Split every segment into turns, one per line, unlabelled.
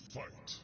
Fight.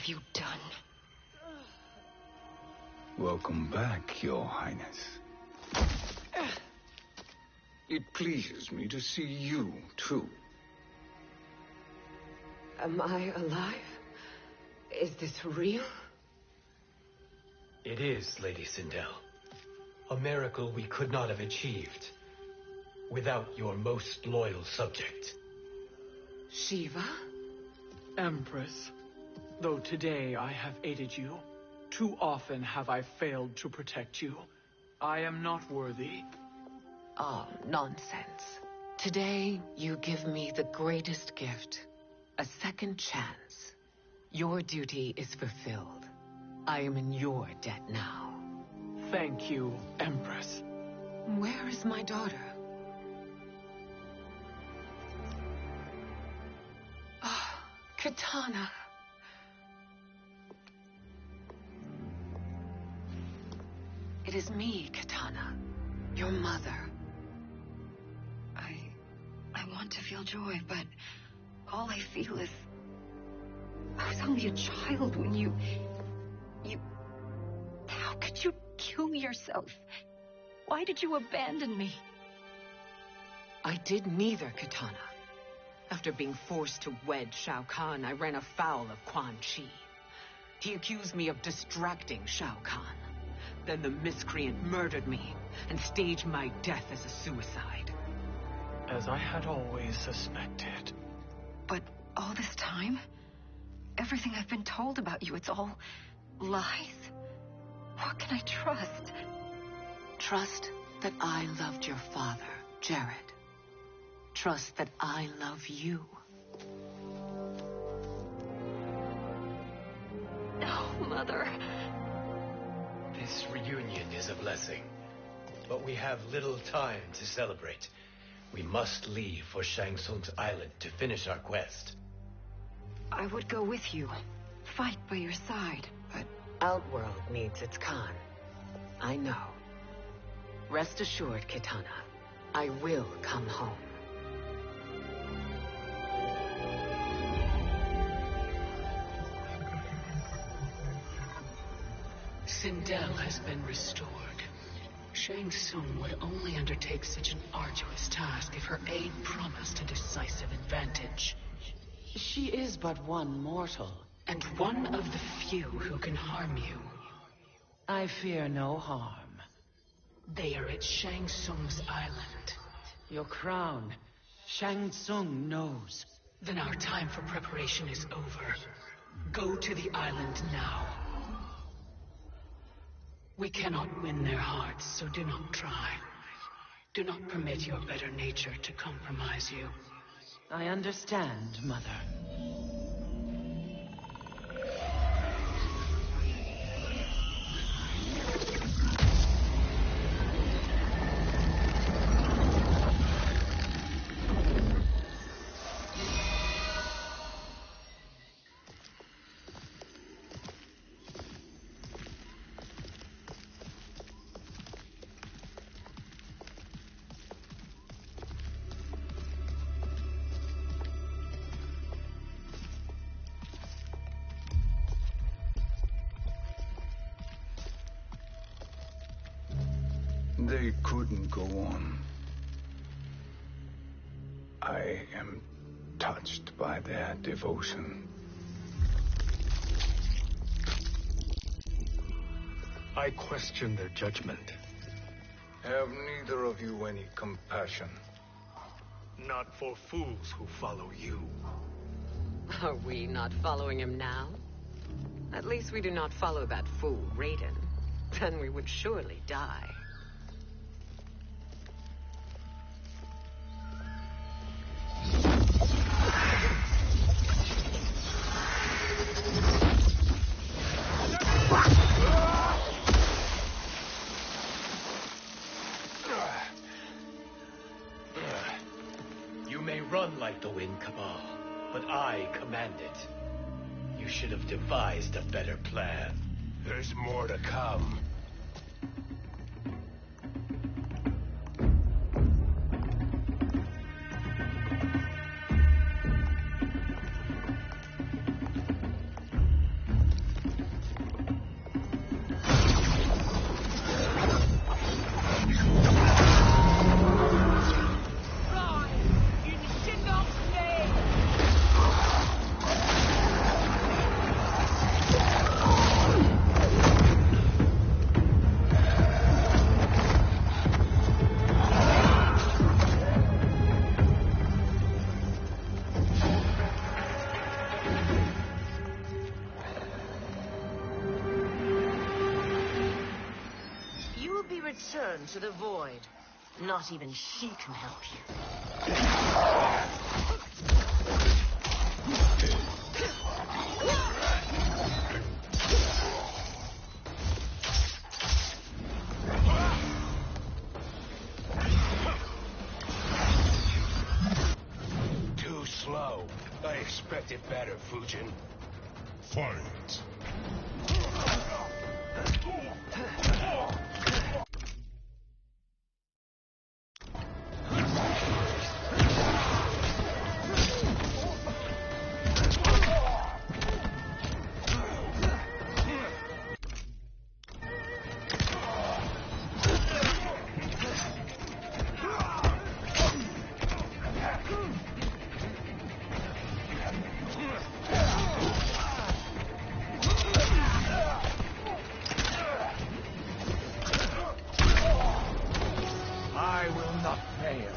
You done?
Welcome back, Your Highness. It pleases me to see you, too.
Am I alive? Is this real?
It is, Lady Sindel. A miracle we could not have achieved without your most loyal subject.
Shiva?
Empress, though today I have aided you, too often have I failed to protect you. I am not worthy.
Oh, nonsense. Today, you give me the greatest gift. A second chance. Your duty is fulfilled. I am in your debt now.
Thank you, Empress.
Where is my daughter? Ah, Katana. It is me, Katana. Your mother. I want to feel joy, but all I feel is... I was only a child when you... How could you kill yourself? Why did you abandon me? I did neither, Katana. After being forced to wed Shao Kahn, I ran afoul of Quan Chi. He accused me of distracting Shao Kahn. Then the miscreant murdered me and staged my death as a suicide.
As I had always suspected.
But all this time? Everything I've been told about you, it's all lies? What can I trust? Trust that I loved your father, Jared. Trust that I love you. Oh, Mother.
This reunion is a blessing, but we have little time to celebrate. We must leave for Shang Tsung's island to finish our quest.
I would go with you, fight by your side, but Outworld needs its Khan. I know. Rest assured, Katana, I will come home.
Sindel has been restored. Shang Tsung would only undertake such an arduous task if her aid promised a decisive advantage.
She is but one mortal.
And one of the few who can harm you.
I fear no harm.
They are at Shang Tsung's island.
Your crown. Shang Tsung knows.
Then our time for preparation is over. Go to the island now. We cannot win their hearts, so do not try. Do not permit your better nature to compromise you.
I understand, Mother.
They couldn't go on. I am touched by their devotion.
I question their judgment.
Have neither of you any compassion?
Not for fools who follow you.
Are we not following him now? At least we do not follow that fool, Raiden. Then we would surely die.
You may run like the wind, Cabal, but I command it. You should have devised a better plan. There's more to come.
return to the void. Not even she can help you.
Too slow. I expected better, Fujin.
Fight!
I will not fail.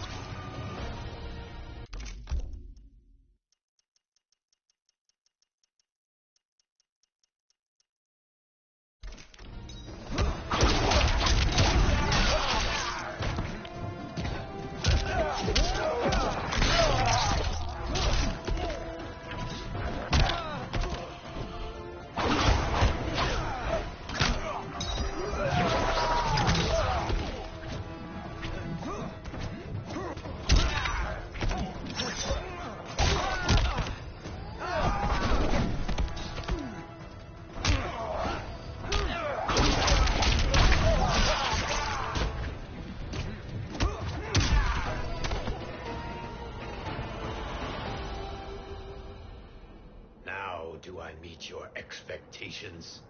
Do I meet your expectations?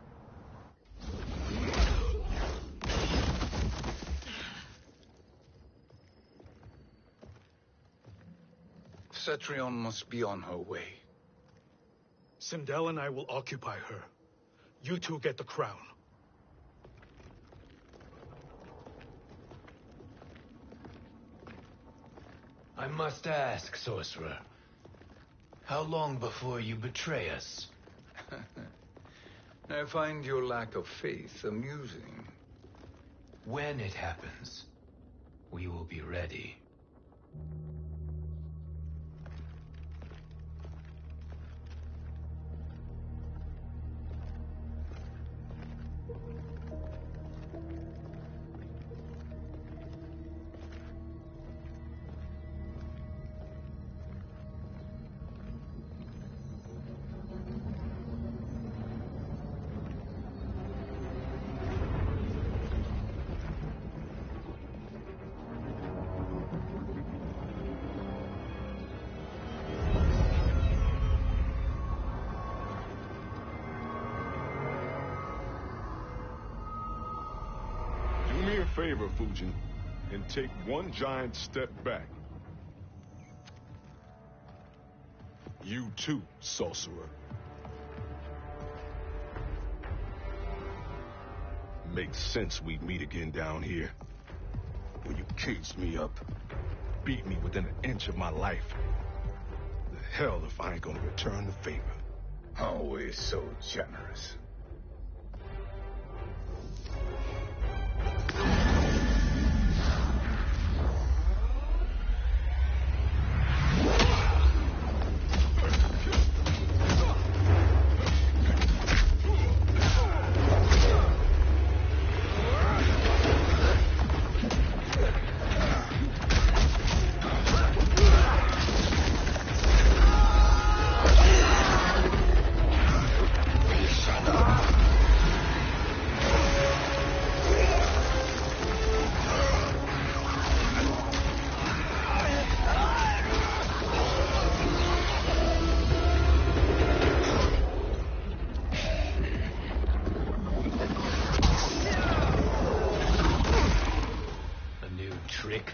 Cetrion must be on her way.
Sindel and I will occupy her. You two get the crown.
I must ask, sorcerer. How long before you betray us?
I find your lack of faith amusing.
When it happens, we will be ready.
Do me a favor, Fujin, and take one giant step back. You too, sorcerer. Makes sense we'd meet again down here. When you caged me up, beat me within an inch of my life. The hell if I ain't gonna return the favor.
Always so generous.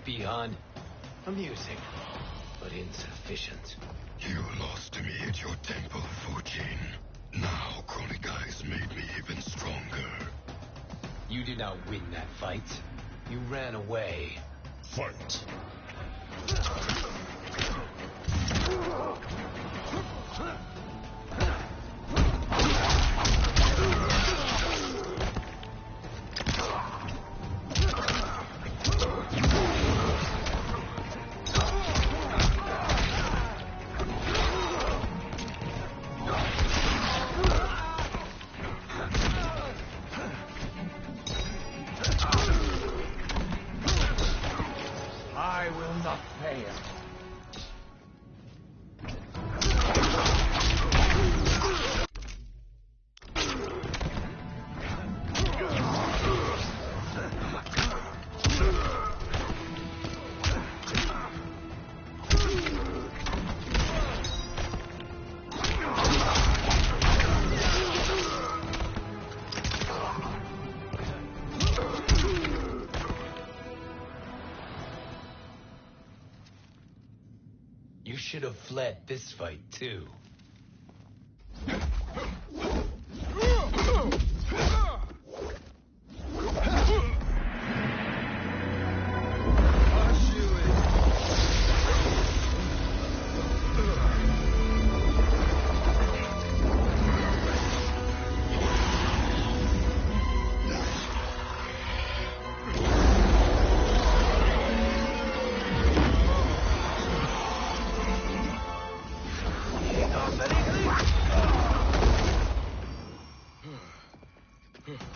Beyond amusing, but insufficient.
You lost to me at your temple, Fujin. Now Chronic Eyes made me even stronger.
You did not win that fight. You ran away.
Fight!
You should have fled this fight, too.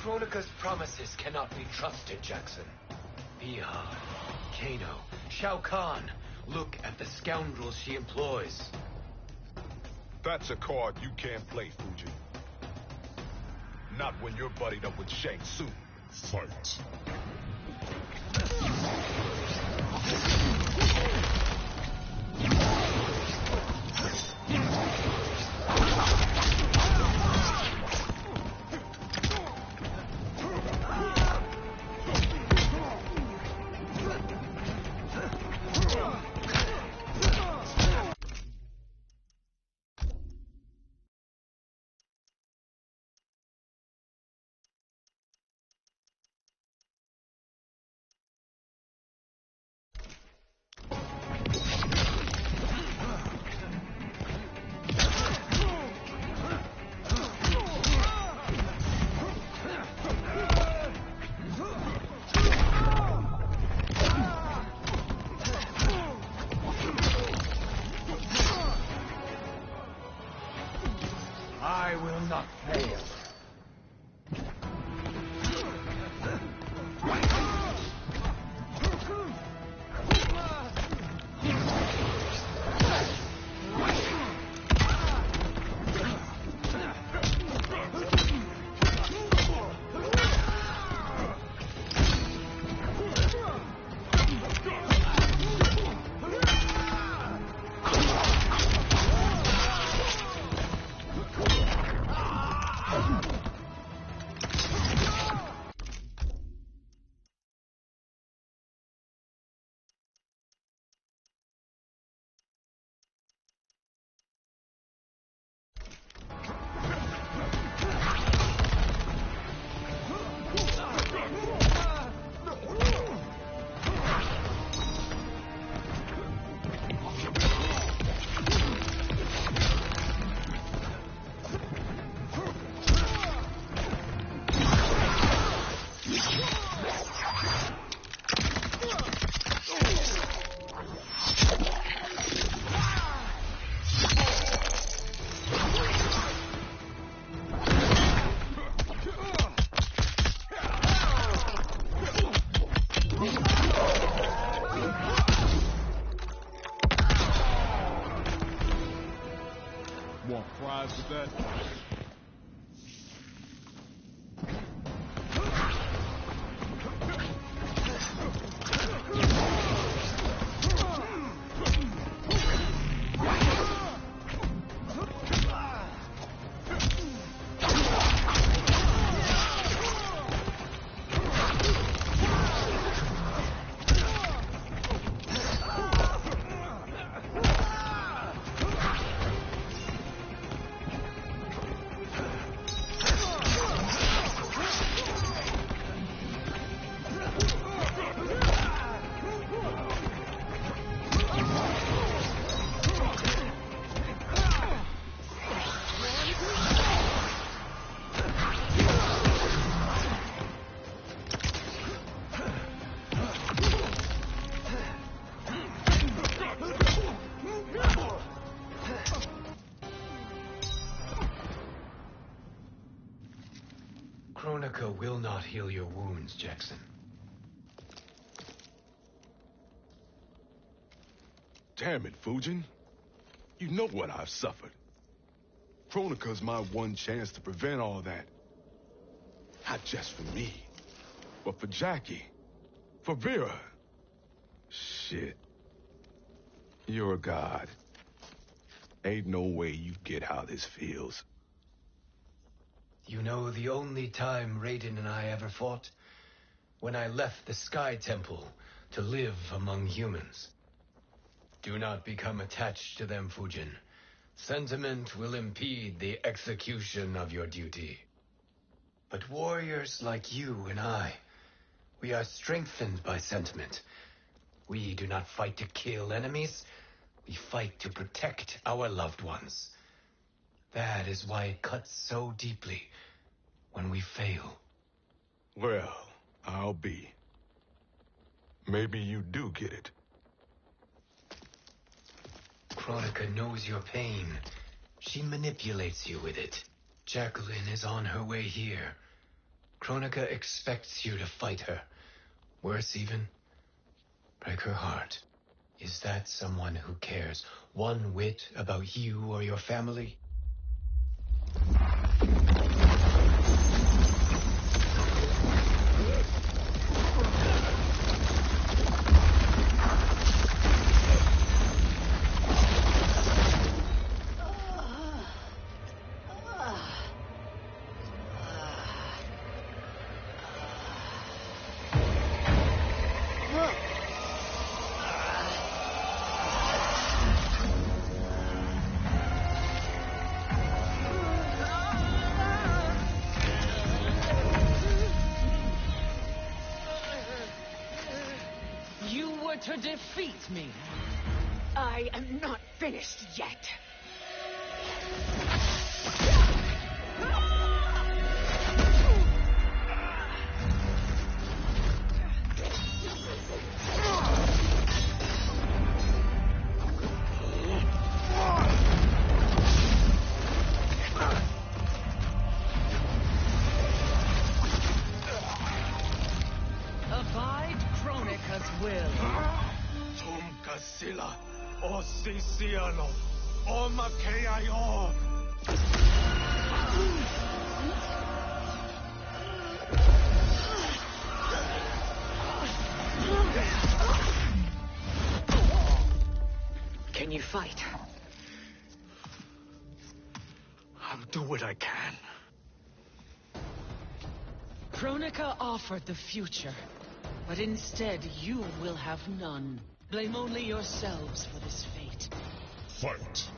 Kronika's promises cannot be trusted, Jackson. Bihar, Kano, Shao Kahn. Look at the scoundrels she employs.
That's a card you can't play, Fujin. Not when you're buddied up with Shang Tsung. Fight.
I will not fail.
Want fries with that?
Kronika will not heal your wounds, Jackson.
Damn it, Fujin. You know what I've suffered. Kronika's my one chance to prevent all that. Not just for me, but for Jackie, for Vera. Shit. You're a god. Ain't no way you get how this feels.
You know the only time Raiden and I ever fought? When I left the Sky Temple to live among humans. Do not become attached to them, Fujin. Sentiment will impede the execution of your duty. But warriors like you and I, we are strengthened by sentiment. We do not fight to kill enemies. We fight to protect our loved ones. That is why it cuts so deeply when we fail.
Well, I'll be. Maybe you do get it.
Kronika knows your pain. She manipulates you with it. Jacqueline is on her way here. Kronika expects you to fight her. Worse even, break her heart. Is that someone who cares one whit about you or your family?
To defeat me.
I am not finished yet.
Abide Kronika's will.
Sila, o Sisiano, o Makeayo.
Can you fight?
I'll do what I can.
Kronika offered the future, but instead you will have none. Blame only yourselves for this fate.
Fight!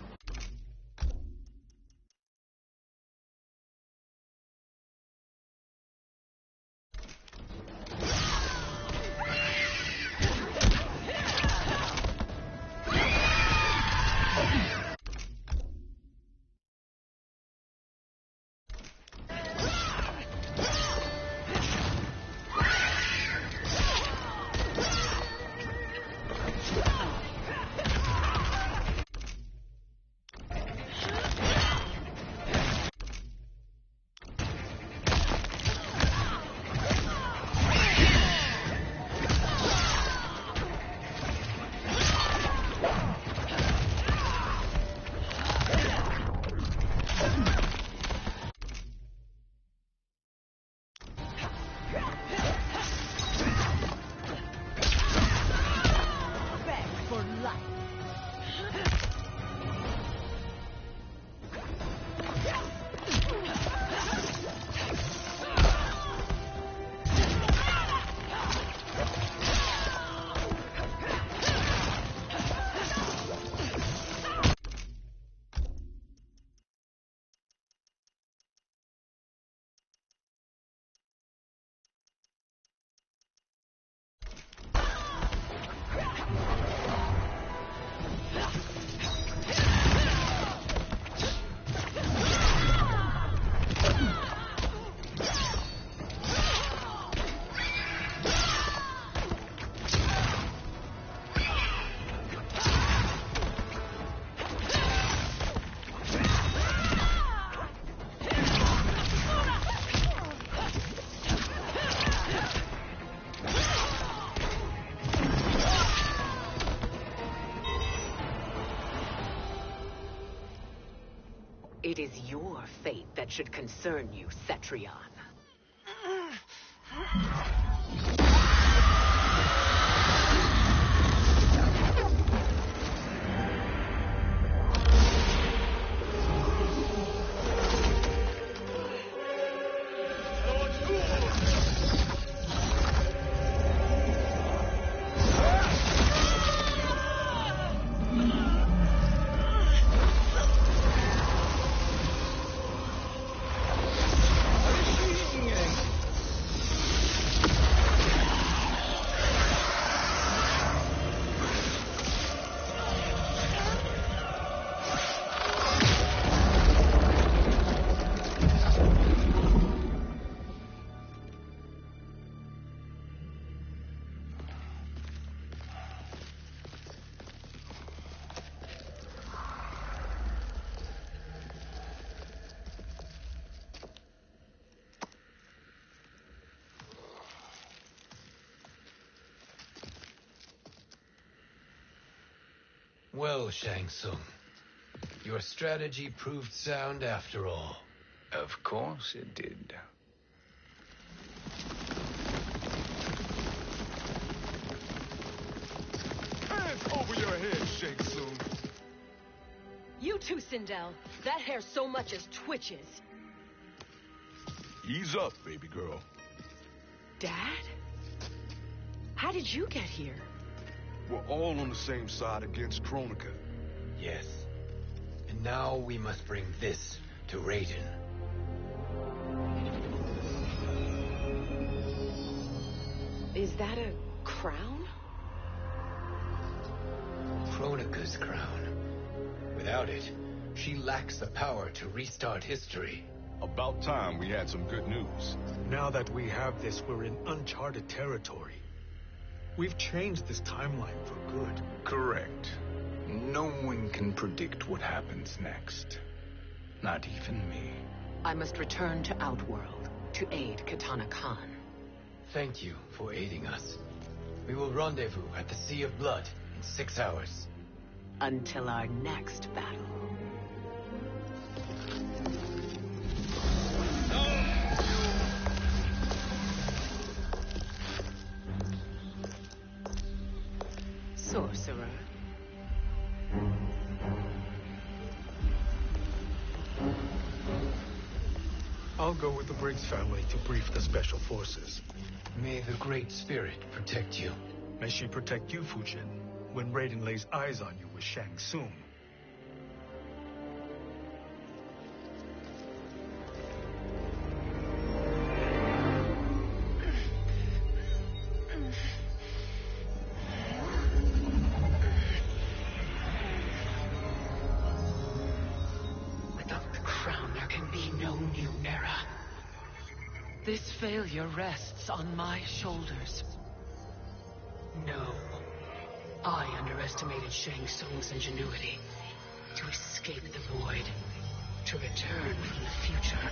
It is your fate that should concern you, Cetrion.
Well, Shang Tsung, your strategy proved sound after all.
Of course it did.
Hands over your head, Shang Tsung.
You too, Sindel. That hair so much as twitches.
Ease up, baby girl.
Dad? How did you get here?
We're all on the same side against Kronika.
Yes. And now we must bring this to Raiden.
Is that a crown?
Kronika's crown. Without it, she lacks the power to restart history.
About time we had some good news.
Now that we have this, we're in uncharted territory. We've changed this timeline for good.
Correct. No one can predict what happens next. Not even me.
I must return to Outworld to aid Kitana Khan.
Thank you for aiding us. We will rendezvous at the Sea of Blood in 6 hours.
Until our next battle. Sorcerer.
I'll go with the Briggs family to brief the Special Forces.
May the Great Spirit protect you.
May she protect you, Fujin, when Raiden lays eyes on you with Shang Tsung.
Without the crown, there can be no new era. This failure rests on my shoulders. No. I underestimated Shang Tsung's ingenuity. To escape the void. To return from the future.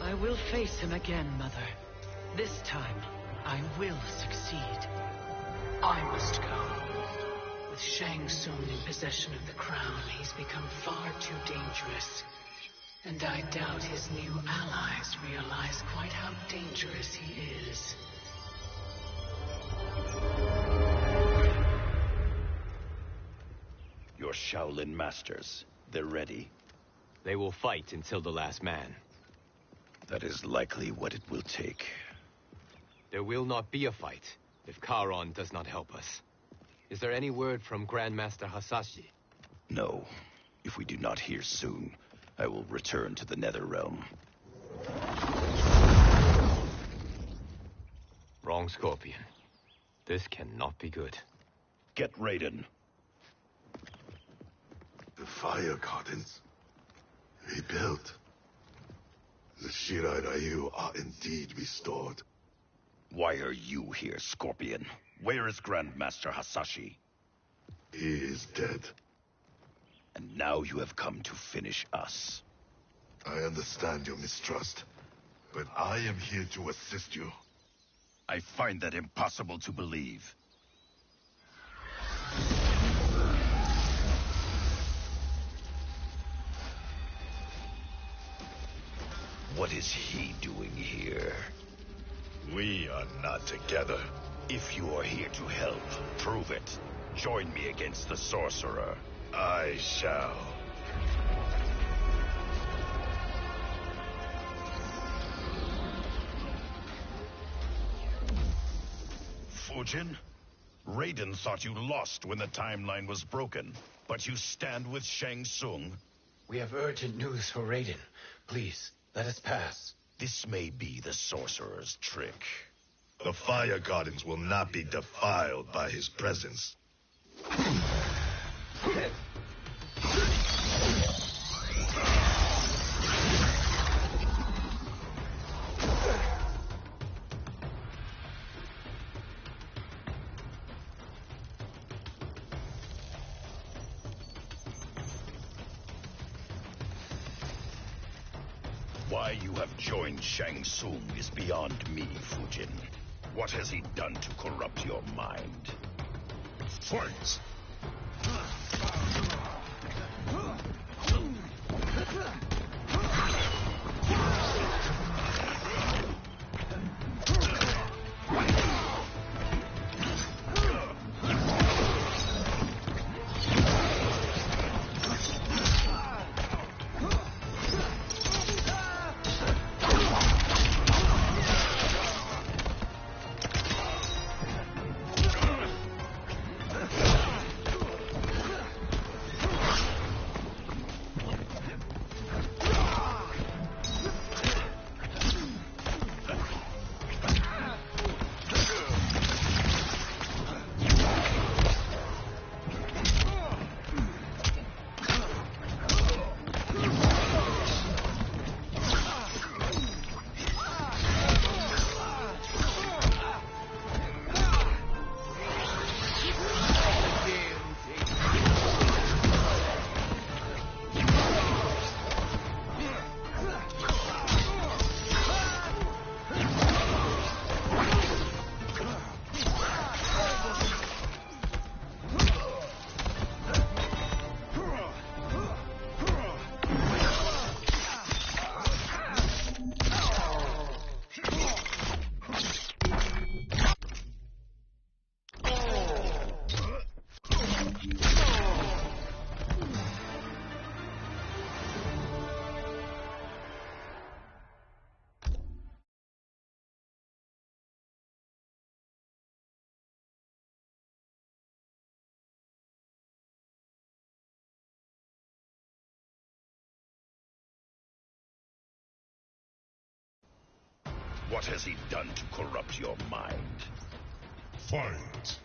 I will face him again, Mother. This time, I will succeed. I must go. With Shang Tsung in possession of the crown, he's become far too dangerous. And I doubt his new allies realize quite how dangerous he is.
Your Shaolin masters, they're ready.
They will fight until the last man.
That is likely what it will take.
There will not be a fight if Charon does not help us. Is there any word from Grandmaster Hasashi?
No. If we do not hear soon, I will return to the Netherrealm.
Wrong, Scorpion. This cannot be good.
Get Raiden.
The fire gardens rebuilt. The Shirai Ryu are indeed restored.
Why are you here, Scorpion? Where is Grandmaster Hasashi?
He is dead.
And now you have come to finish us.
I understand your mistrust, but I am here to assist you.
I find that impossible to believe. What is he doing here?
We are not together.
If you are here to help, prove it. Join me against the sorcerer.
I shall.
Fujin? Raiden thought you lost when the timeline was broken, but you stand with Shang Tsung.
We have urgent news for Raiden. Please, let us pass.
This may be the sorcerer's trick.
The fire gardens will not be defiled by his presence.
Why you have joined Shang Tsung is beyond me, Fujin. What has he done to corrupt your mind?
Fight!
What has he done to corrupt your mind?
Fight!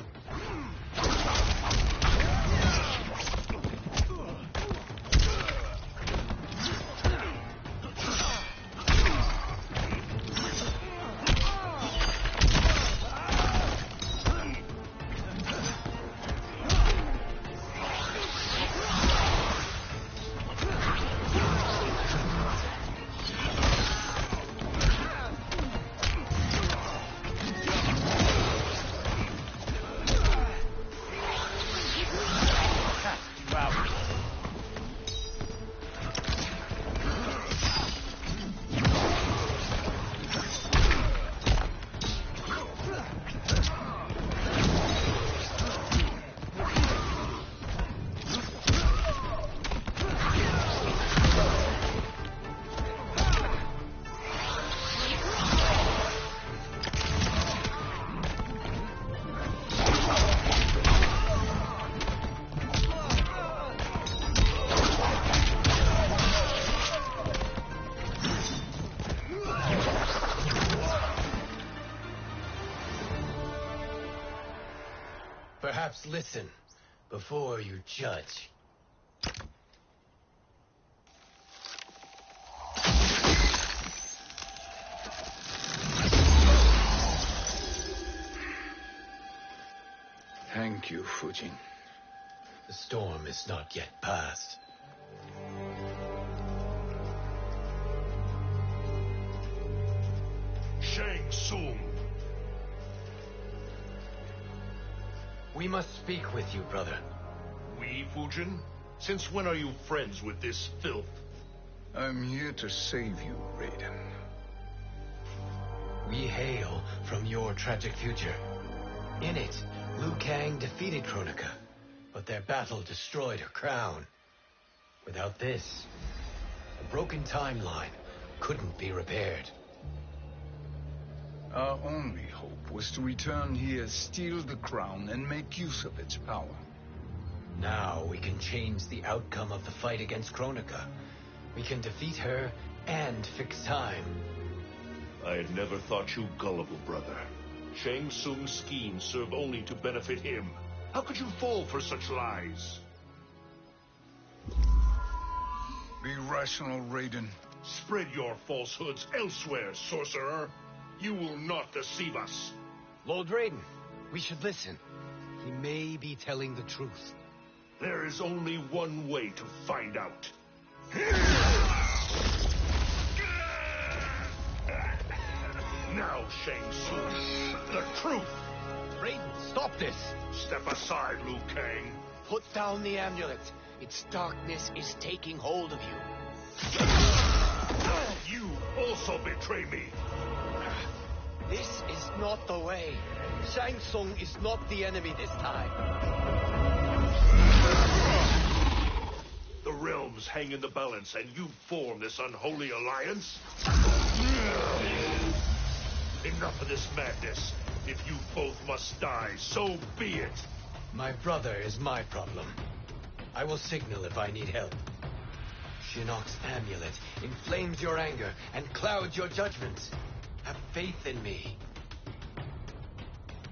Perhaps listen before you judge.
Thank you, Fujin.
The storm is not yet past.
Shang Tsung!
We must speak with you, brother.
We, Fujin? Since when are you friends with this filth?
I'm here to save you, Raiden.
We hail from your tragic future. In it, Liu Kang defeated Kronika, but their battle destroyed her crown. Without this, a broken timeline couldn't be repaired.
Our only hope was to return here, steal the crown, and make use of its power.
Now we can change the outcome of the fight against Kronika. We can defeat her and fix time.
I had never thought you gullible, brother. Shang Tsung's schemes serve only to benefit him. How could you fall for such lies?
Be rational, Raiden.
Spread your falsehoods elsewhere, sorcerer. You will not deceive us.
Lord Raiden, we should listen. He may be telling the truth.
There is only one way to find out. Now, Shang Tsung, the truth!
Raiden, stop this!
Step aside, Liu Kang.
Put down the amulet. Its darkness is taking hold of you.
You also betray me.
This is not the way. Shang Tsung is not the enemy this time.
The realms hang in the balance, and you form this unholy alliance? Enough of this madness. If you both must die, so be it.
My brother is my problem. I will signal if I need help. Shinnok's amulet inflames your anger and clouds your judgment. Have faith in me.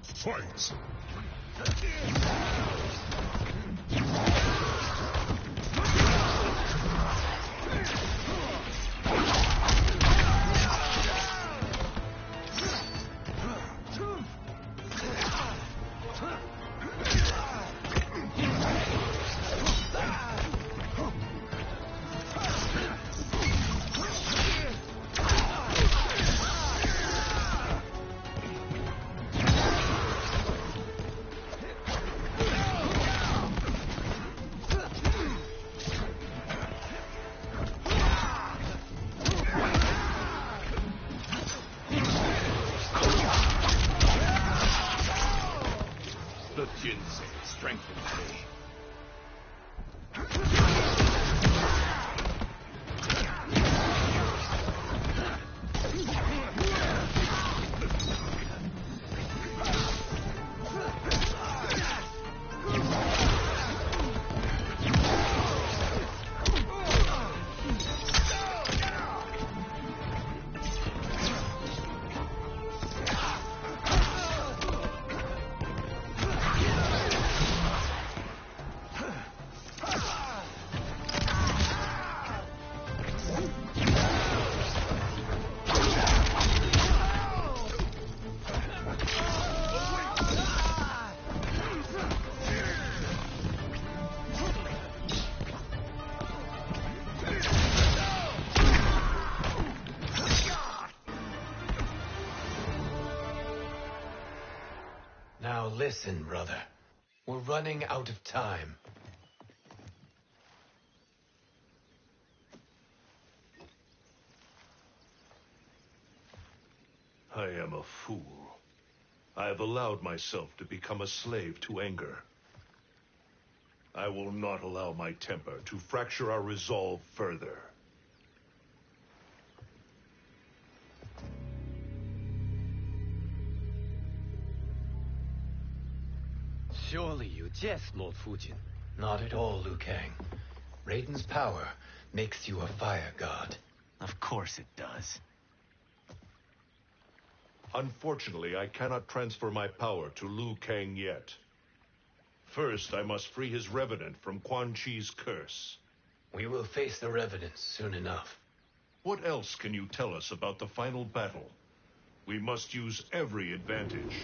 Fight!
Listen, brother. We're running out of time.
I am a fool. I have allowed myself to become a slave to anger. I will not allow my temper to fracture our resolve further.
Surely you jest, Lord Fujin.
Not at all, Liu Kang. Raiden's power makes you a fire god.
Of course it does.
Unfortunately, I cannot transfer my power to Liu Kang yet. First, I must free his Revenant from Quan Chi's curse.
We will face the Revenants soon enough.
What else can you tell us about the final battle? We must use every advantage.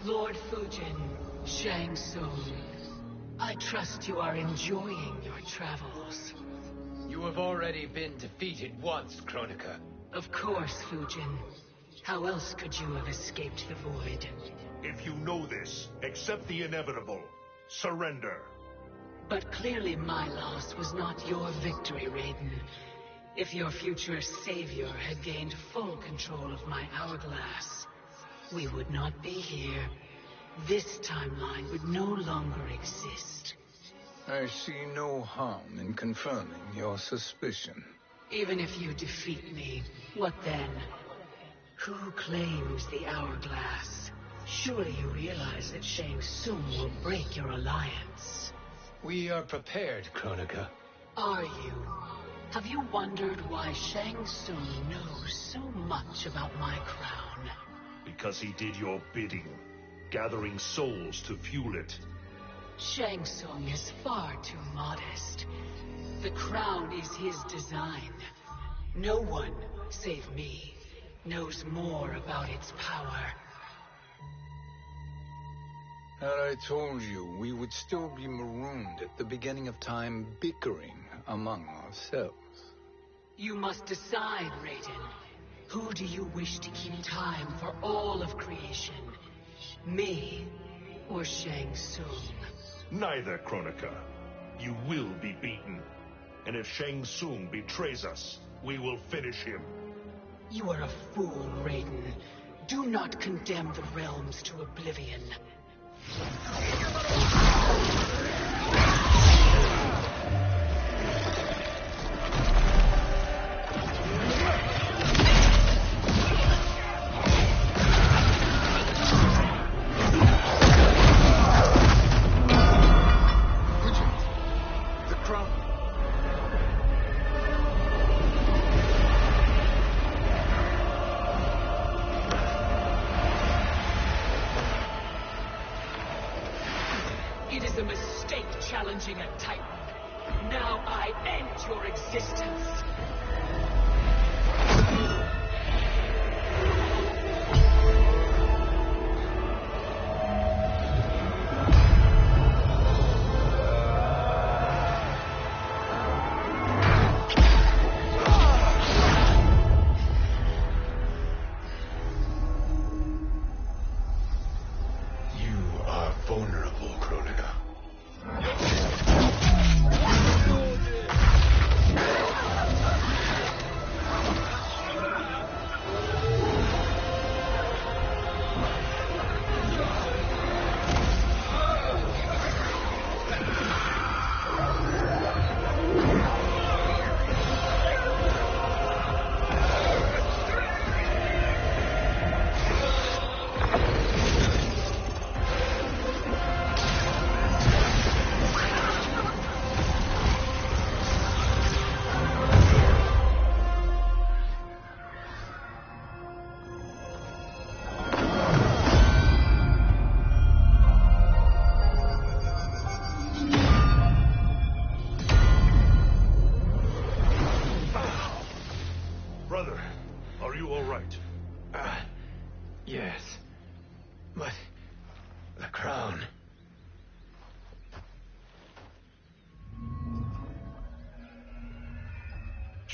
Lord Fujin, Shang Tsung, I trust you are enjoying your travels.
You have already been defeated once, Kronika.
Of course, Fujin. How else could you have escaped the void?
If you know this, accept the inevitable. Surrender.
But clearly my loss was not your victory, Raiden. If your future savior had gained full control of my hourglass, we would not be here. This timeline would no longer exist.
I see no harm in confirming your suspicion.
Even if you defeat me, what then? Who claims the hourglass? Surely you realize that Shang Tsung will break your alliance.
We are prepared, Kronika.
Are you? Have you wondered why Shang Tsung knows so much about my crown?
Because he did your bidding, gathering souls to fuel it.
Shang Tsung is far too modest. The crown is his design. No one, save me, knows more about its power.
Had I told you, we would still be marooned at the beginning of time, bickering among ourselves.
You must decide, Raiden. Who do you wish to keep time for all of creation? Me or Shang Tsung?
Neither, Kronika. You will be beaten. And if Shang Tsung betrays us, we will finish him.
You are a fool, Raiden. Do not condemn the realms to oblivion. It is a mistake challenging a Titan. Now I end your existence.
You are vulnerable, Kronika.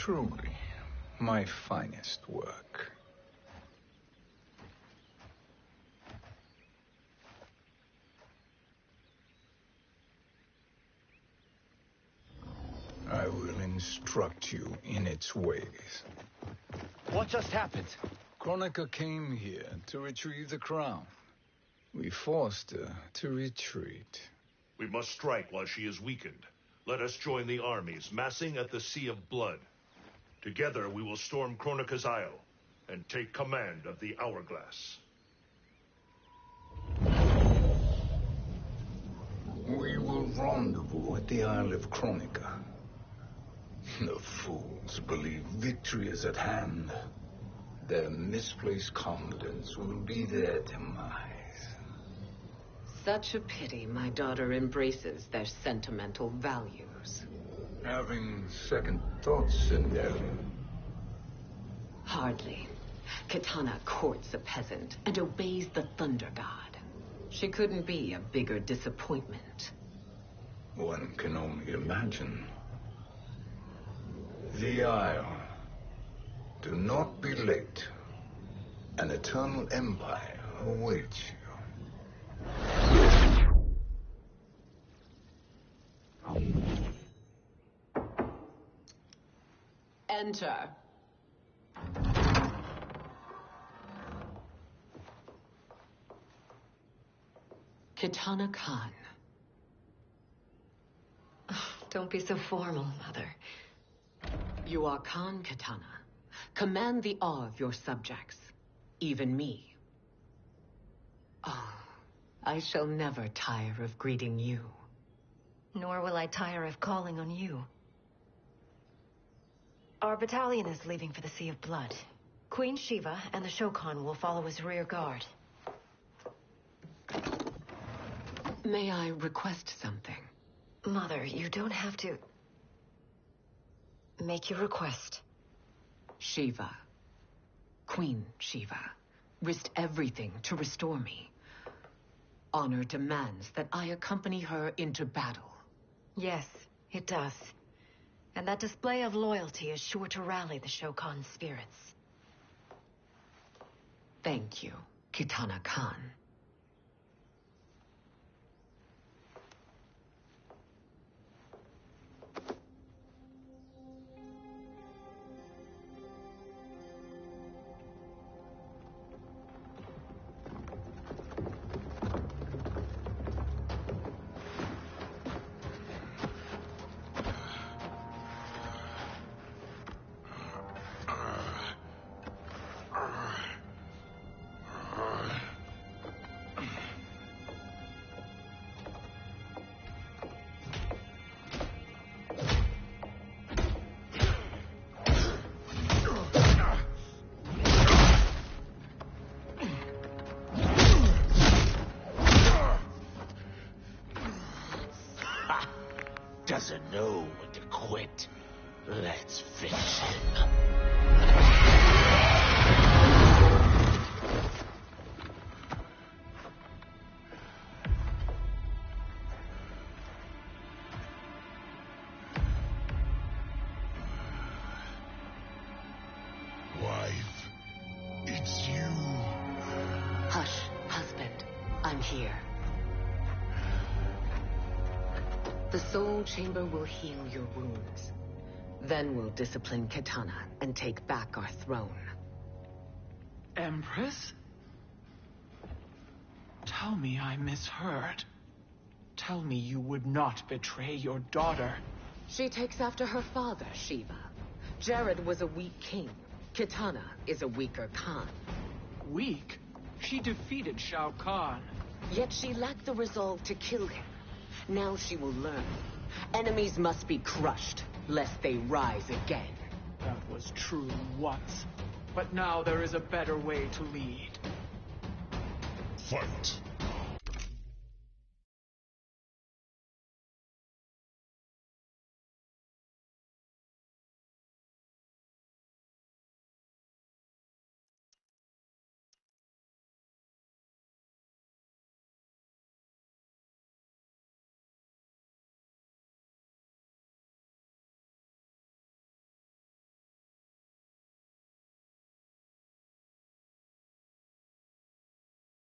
Truly, my finest work. I will instruct you in its ways.
What just happened?
Kronika came here to retrieve the crown. We forced her to retreat.
We must strike while she is weakened. Let us join the armies, massing at the Sea of Blood. Together we will storm Kronika's Isle and take command of the Hourglass.
We will rendezvous at the Isle of Kronika. The fools believe victory is at hand. Their misplaced confidence will be their demise.
Such a pity my daughter embraces their sentimental values.
Having second thoughts, Sindel.
Hardly. Kitana courts a peasant and obeys the Thunder God. She couldn't be a bigger disappointment.
One can only imagine. The Isle. Do not be late. An eternal empire awaits you.
Enter. Kitana Khan.
Don't be so formal, Mother.
You are Khan Kitana. Command the awe of your subjects, even me. Oh, I shall never tire of greeting you.
Nor will I tire of calling on you. Our battalion is leaving for the Sea of Blood. Queen Shiva and the Shokan will follow as rear guard.
May I request something?
Mother, you don't have to... Make your request.
Shiva, Queen Shiva, risked everything to restore me. Honor demands that I accompany her into battle.
Yes, it does. And that display of loyalty is sure to rally the Shokan's spirits.
Thank you, Kitana Khan.
Doesn't know when to quit. Let's finish him.
Wife, it's you.
Hush, husband. I'm here. The Soul Chamber will heal your wounds. Then we'll discipline Kitana and take back our throne.
Empress? Tell me I misheard. Tell me you would not betray your daughter.
She takes after her father, Shiva. Jared was a weak king. Kitana is a weaker Khan.
Weak? She defeated Shao Kahn.
Yet she lacked the resolve to kill him. Now she will learn. Enemies must be crushed, lest they rise again.
That was true once. But now there is a better way to lead.
Fight.